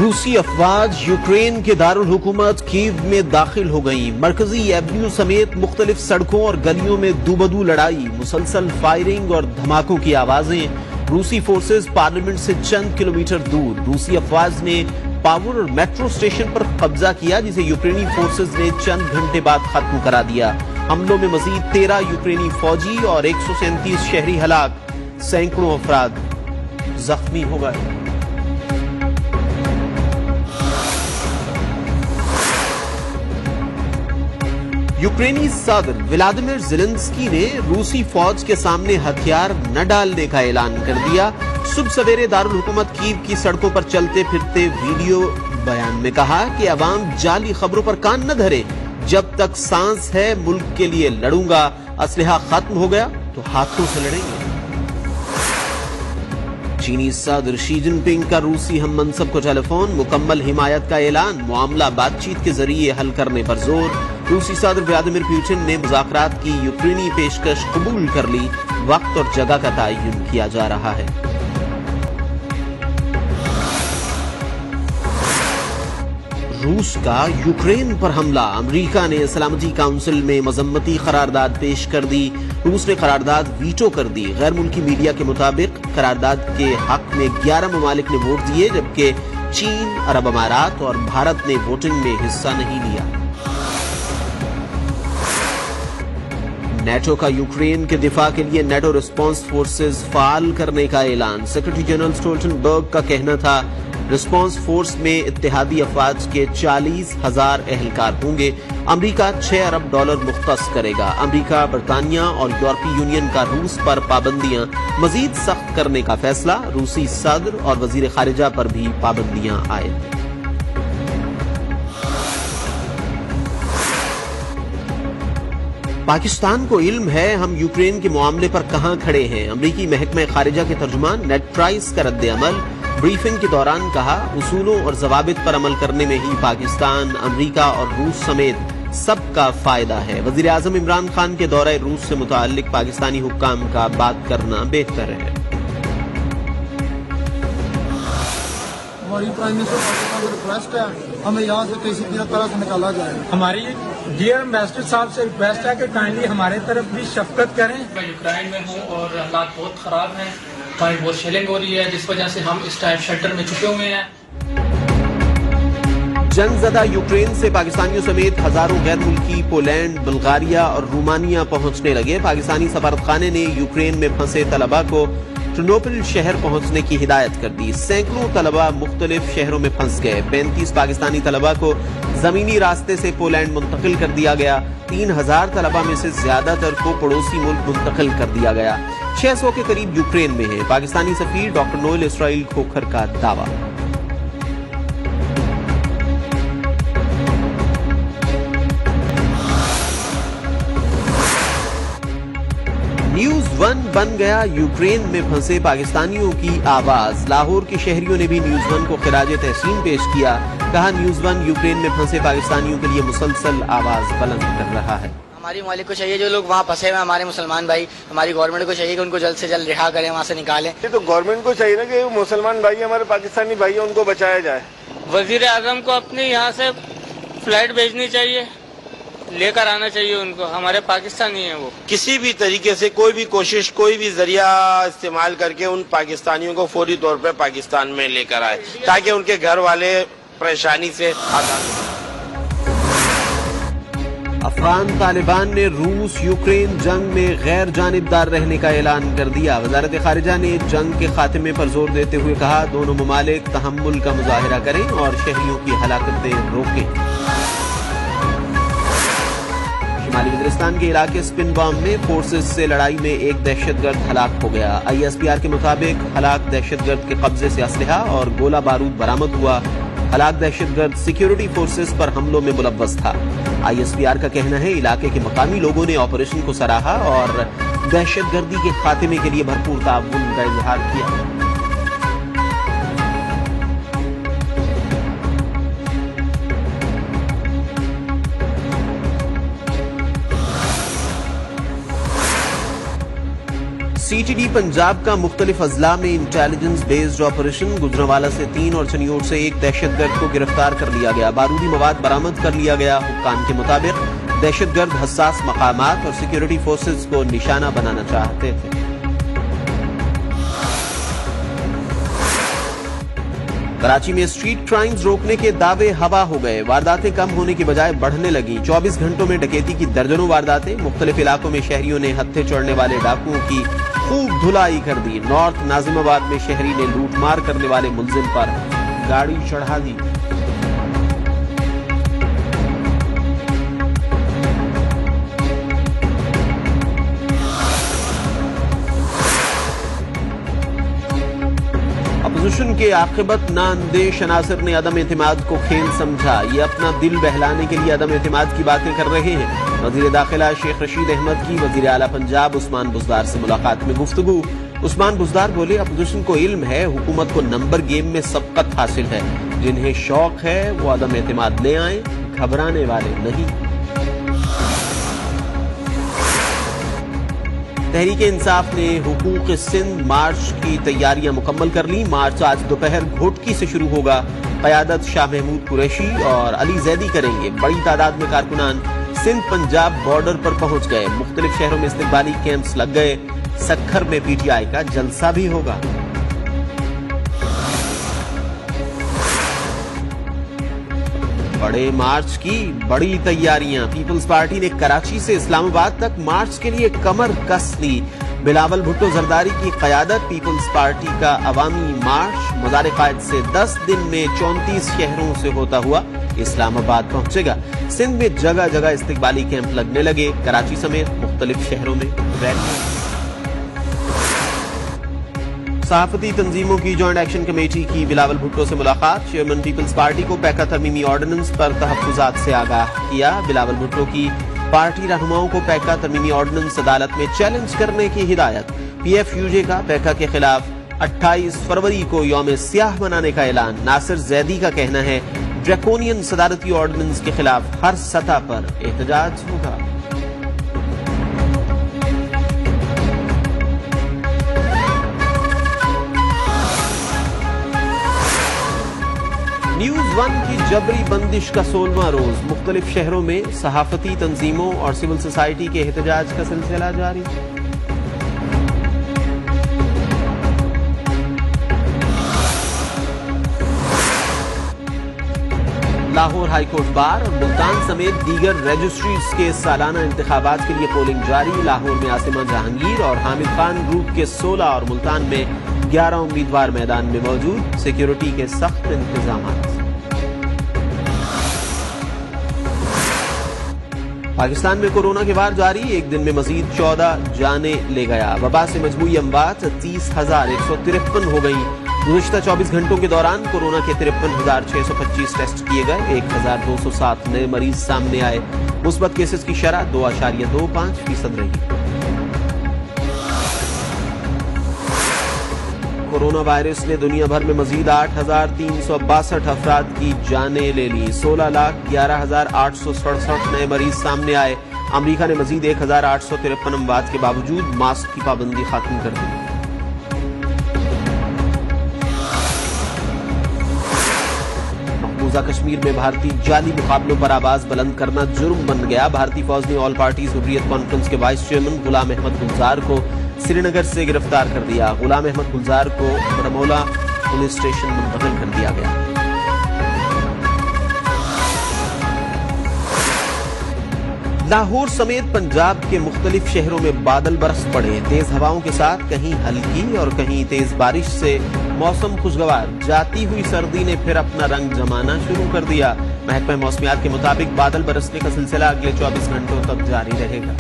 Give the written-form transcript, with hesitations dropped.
रूसी अफवाज यूक्रेन के दारुल हुकूमत कीव में दाखिल हो गई। मरकजी एवेन्यू समेत मुख्तलिफ सड़कों और गलियों में दूबदू लड़ाई, मुसलसल फायरिंग और धमाकों की आवाजें। रूसी फोर्सेज पार्लियामेंट से चंद किलोमीटर दूर। रूसी अफवाज ने पावर और मेट्रो स्टेशन पर कब्जा किया, जिसे यूक्रेनी फोर्सेज ने चंद घंटे बाद खत्म करा दिया। हमलों में मजीद 13 यूक्रेनी फौजी और 137 शहरी हलाक, सैकड़ों अफराद जख्मी हो गए। यूक्रेनी सदर व्लादिमीर ज़ेलेंस्की ने रूसी फौज के सामने हथियार न डालने का ऐलान कर दिया। सुबह सवेरे दारुल हुकूमत कीव की सड़कों पर चलते फिरते वीडियो बयान में कहा कि अवाम जाली खबरों पर कान न धरे। जब तक सांस है मुल्क के लिए लड़ूंगा, असलहा खत्म हो गया तो हाथों से लड़ेंगे। चीनी सदर शी जिनपिंग का रूसी हम मनसब को टेलीफोन, मुकम्मल हिमायत का ऐलान, मामला बातचीत के जरिए हल करने पर जोर। रूसी सदर व्लादिमीर पुतिन ने मुज़ाकरात की यूक्रेनी पेशकश कबूल कर ली। वक्त और जगह का तयन किया जा रहा है। रूस का यूक्रेन पर हमला, अमेरिका ने सलामती काउंसिल में मजम्मती करारदाद पेश कर दी। रूस ने करारदाद वीटो कर दी। गैर मुल्की मीडिया के मुताबिक करारदाद के हक में 11 ममालिक ने वोट दिए, जबकि चीन, अरब अमारात और भारत ने वोटिंग में हिस्सा नहीं लिया। नेटो का यूक्रेन के दिफा के लिए नेटो रिस्पांस फोर्सेज फाल करने का ऐलान। सेक्रेटरी जनरल स्टोल्टनबर्ग का कहना था, रिस्पांस फोर्स में इत्तेहादी अफवाज के 40,000 एहलकार होंगे। अमेरिका $6 अरब मुख्तस करेगा। अमेरिका, बरतानिया और यूरोपीय यूनियन का रूस पर पाबंदियां मजीद सख्त करने का फैसला। रूसी सदर और वजीर खारिजा पर भी पाबंदियां आयद। पाकिस्तान को इल्म है हम यूक्रेन के मामले पर कहां खड़े हैं। अमरीकी महकमा खारिजा के तर्जुमान नेड प्राइस का रद्द अमल। ब्रीफिंग के दौरान कहा, उसूलों और जवाबित पर अमल करने में ही पाकिस्तान, अमरीका और रूस समेत सबका फायदा है। वजीर आजम इमरान खान के दौरे रूस से मुताल्लिक पाकिस्तानी हुक्काम का बात करना बेहतर है। हमारी प्राइम मिनिस्टर पाकिस्तान को रिक्वेस्ट है, हमें यहाँ से किसी भी तरह से निकाला जाए। हमारी डियर एम्बेसडर साहब से रिक्वेस्ट है कि काइंडली हमारे तरफ भी शफकत करें। मैं यूक्रेन में हूँ और हालात बहुत खराब हैं। हमारी बहुत शेलिंग हो रही है, जिस वजह से हम इस टाइम शेल्टर में छुपे हुए हैं। जंगज़दा यूक्रेन से पाकिस्तानियों समेत हजारों गैर मुल्की पोलैंड, बुल्गारिया और रोमानिया पहुंचने लगे। पाकिस्तानी सफारतखाने ने यूक्रेन में फंसे तलबा को टर्नोपिल शहर पहुंचने की हिदायत कर दी। सैकड़ों तलबा मुख्तलिफ शहरों में फंस गए। 35 पाकिस्तानी तलबा को जमीनी रास्ते से पोलैंड मुंतकिल कर दिया गया। 3000 तलबा में से ज्यादातर को पड़ोसी मुल्क मुंतकिल कर दिया गया। 600 के करीब यूक्रेन में है। पाकिस्तानी सफीर डॉक्टर नोएल इसराइल खोखर का दावा। न्यूज 1 बन गया यूक्रेन में फंसे पाकिस्तानियों की आवाज। लाहौर के शहरियों ने भी न्यूज 1 को खिराज तहसीन पेश किया। कहा, न्यूज 1 यूक्रेन में फंसे पाकिस्तानियों के लिए मुसलसल आवाज बुलंद कर रहा है। हमारी मौलिक को चाहिए, जो लोग वहाँ फंसे हुए हैं हमारे मुसलमान भाई, हमारी गवर्नमेंट को चाहिए कि उनको जल्द से जल्द रिहा करें, वहाँ से निकालें। तो गवर्नमेंट को चाहिए ना कि मुसलमान भाई हमारे पाकिस्तानी भाई उनको बचाया जाए। वजीर आजम को अपनी यहाँ से फ्लाइट भेजनी चाहिए, लेकर आना चाहिए उनको। हमारे पाकिस्तानी हैं वो। किसी भी तरीके से कोई भी कोशिश, कोई भी जरिया इस्तेमाल करके उन पाकिस्तानियों को फौरी तौर पे पाकिस्तान में लेकर आए, ताकि उनके घर वाले परेशानी से आजाद। अफगान तालिबान ने रूस यूक्रेन जंग में गैर जानिबदार रहने का ऐलान कर दिया। वजारत खारिजा ने जंग के खात्मे पर जोर देते हुए कहा, दोनों ममालिक तहम्मुल का मुजाहिरा करें और शहरियों की हलाकतें रोकें। शिमाली वज़ीरिस्तान के इलाके स्पिन बॉम्ब में फोर्सेज से लड़ाई में एक दहशतगर्द हलाक हो गया। ISPR के मुताबिक हलाक दहशतगर्द के कब्जे से असलहा और गोला बारूद बरामद हुआ। हलाक दहशतगर्द सिक्योरिटी फोर्सेज पर हमलों में मुलव्वस था। ISPR का कहना है, इलाके के मकामी लोगों ने ऑपरेशन को सराहा और दहशतगर्दी के खात्मे के लिए भरपूर ताउन का इजहार किया। CTD पंजाब का मुख्तलिफ अजला में इंटेलिजेंस बेस्ड ऑपरेशन। गुजरांवाला से 3 और चनियोट से 1 दहशतगर्द को गिरफ्तार कर लिया गया। बारूदी मवाद बरामद कर लिया गया। हुक्काम के मुताबिक दहशतगर्द हसास मकामात और सिक्योरिटी फोर्सेज को निशाना बनाना चाहते थे। कराची में स्ट्रीट क्राइम्स रोकने के दावे हवा हो गए। वारदातें कम होने की बजाय बढ़ने लगी। 24 घंटों में डकैती की दर्जनों वारदातें। मुख्तलिफ इलाकों में शहरियों ने हत्थे चढ़ने वाले डाकुओं की खूब धुलाई कर दी। नॉर्थ नाजिमाबाद में शहरी ने लूटमार करने वाले मुलजिम पर गाड़ी चढ़ा दी। अपोजिशन के आखिबत ना अंदेश अनासर ने अदम एतमाद को खेल समझा। ये अपना दिल बहलाने के लिए अदम एतमाद की बातें कर रहे हैं। वजीर दाखिला शेख रशीद अहमद की वजीर आला पंजाब उस्मान बुज़दार से मुलाकात में गुफ्तगू। उस्मान बुज़दार बोले, अपोजिशन को इल्म है हुकूमत को नंबर गेम में सबकत हासिल है। जिन्हें शौक है वो अदम एतमाद ले आए, घबराने वाले नहीं। तहरीक इंसाफ ने हुकूक सिंध मार्च की तैयारियां मुकम्मल कर ली। मार्च आज दोपहर घोटकी से शुरू होगा। क़यादत शाह महमूद कुरैशी और अली जैदी करेंगे। बड़ी तादाद में कारकुनान सिंध पंजाब बॉर्डर पर पहुंच गए। मुख्तलिफ शहरों में इस्तिक़बाली कैंप्स लग गए। सक्खर में PTI का जलसा भी होगा। बड़े मार्च की बड़ी तैयारियां। पीपल्स पार्टी ने कराची से इस्लामाबाद तक मार्च के लिए कमर कस ली। बिलावल भुट्टो जरदारी की क़यादत पीपल्स पार्टी का अवामी मार्च मज़ार क़ायद से 10 दिन में 34 शहरों से होता हुआ इस्लामाबाद पहुंचेगा। सिंध में जगह जगह इस्तिक़बाली कैंप लगने लगे। कराची समेत मुख्तलिफ शहरों में रैलियां। सहाफती तंजीमों की जॉइंट एक्शन कमेटी की बिलावल भुट्टो से मुलाकात। चेयरमैन पीपल्स पार्टी को पैका तरमीमी ऑर्डिनेंस पर तहफ़्फ़ुज़ात से आगाह किया। बिलावल भुट्टो की पार्टी रहनुमाओं को पैका तरमीमी ऑर्डिनेंस अदालत में चैलेंज करने की हिदायत। PFUJ का पैका के खिलाफ 28 फरवरी को यौम सियाह मनाने का ऐलान। नासिर जैदी का कहना है ड्रैकोनियन सदारती ऑर्डिनेंस के खिलाफ हर सतह पर एहतजाज होगा। न्यूज़ 1 की जबरी बंदिश का 16वां रोज। मुख्तलिफ शहरों में सहाफती तंजीमों और सिविल सोसाइटी के एहतजाज का सिलसिला जारी। लाहौर हाईकोर्ट बार और मुल्तान समेत दीगर रजिस्ट्रीज के सालाना इंतखाबात के लिए पोलिंग जारी। लाहौर में आसिमा जहांगीर और हामिद खान ग्रुप के 16 और मुल्तान में 11 उम्मीदवार मैदान में मौजूद। सिक्योरिटी के सख्त इंतजाम। पाकिस्तान में कोरोना के वार जारी। एक दिन में मजीद 14 जाने ले गया। वबा से मजमूई अमवात 30,153 हो गई। गुज़िश्ता 24 घंटों के दौरान कोरोना के 53,625 टेस्ट किए गए। 1,207 नए मरीज सामने आए। मुस्बत केसेस की शरह 2.25% रही। कोरोना वायरस ने दुनिया भर में मजीद 8,362 अफराद की जानें ले ली। 16,11,867 नए मरीज सामने आए। अमरीका ने मजीद 1,853 अमवात के बावजूद मास्क की पाबंदी खत्म कर दी। मकबूजा कश्मीर में भारतीय जाली मुकाबलों पर आवाज बुलंद करना जुर्म बन गया। भारतीय फौज ने ऑल पार्टीज हुर्रियत कॉन्फ्रेंस के वाइस चेयरमैन गुलाम अहमद गुलजार को श्रीनगर से गिरफ्तार कर दिया। गुलाम अहमद गुलजार को बरमौला पुलिस स्टेशन मुंतकिल कर दिया गया। लाहौर समेत पंजाब के मुख्तलिफ शहरों में बादल बरस पड़े। तेज हवाओं के साथ कहीं हल्की और कहीं तेज बारिश से मौसम खुशगवार। जाती हुई सर्दी ने फिर अपना रंग जमाना शुरू कर दिया। महकमा मौसमियात के मुताबिक बादल बरसने का सिलसिला अगले 24 घंटों तक जारी रहेगा।